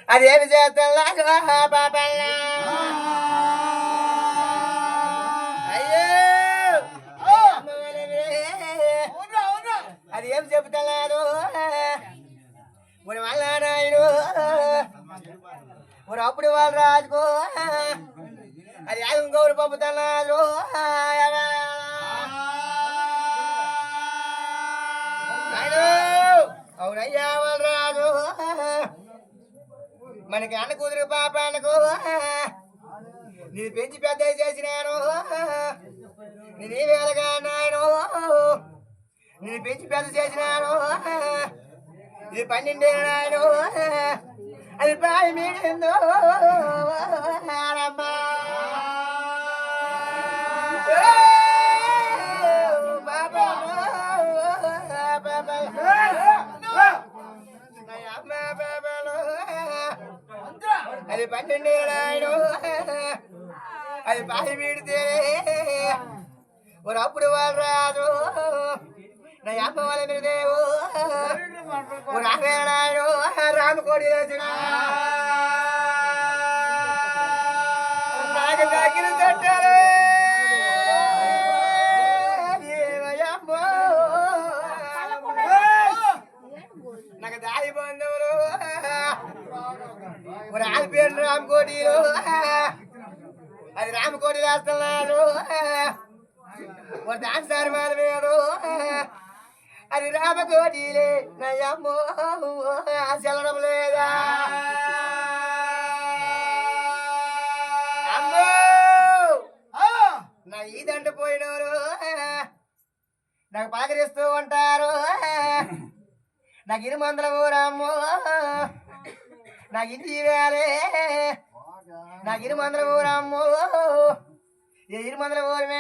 అదేమి చేస్తున్నా పాపల్లా అయ్యో అది ఏం చెబుతున్నాడు మరి వాళ్ళ నాయుడు మరి అప్పుడు వాళ్ళు రాజుకో అది ఇంకొకరు పంపుతున్నాడు అవునయ్యా వాళ్ళు రాజు మనకి అన్న కూతురు పాప అన్నకు నేను పెంచి పెద్ద చేసినాను నేను ఏ వేళగా అన్నాను నేను పెంచి పెద్ద చేసినాను ఇది 12 నాయను అది ప్రాయం మీడిందో అది 12 నాయను అది పాయి మీడితే అప్పుడు వాళ్ళు రాదు నా అమ్మ వాళ్ళ మీద దేవు నారాయణాయుడు రామకోడి వచ్చిన నాకు దగ్గర చెట్టారు నాకు దారి బంధువులు ఆడిపోయిన రామకోటిలు అది రామకోటి వేస్తున్నారు దాని సార్ వాళ్ళ మీరు అది రామకోటిలే నయమ్మో చెల్లడం లేదా అమ్మో నా ఈదంట పోయినోరు నాకు పలకరిస్తూ ఉంటారు నాకు 200 ఊరమ్మో నాకు ఇంటి వేలే నాకు 200 ఊరమ్మో 200 ఊరమే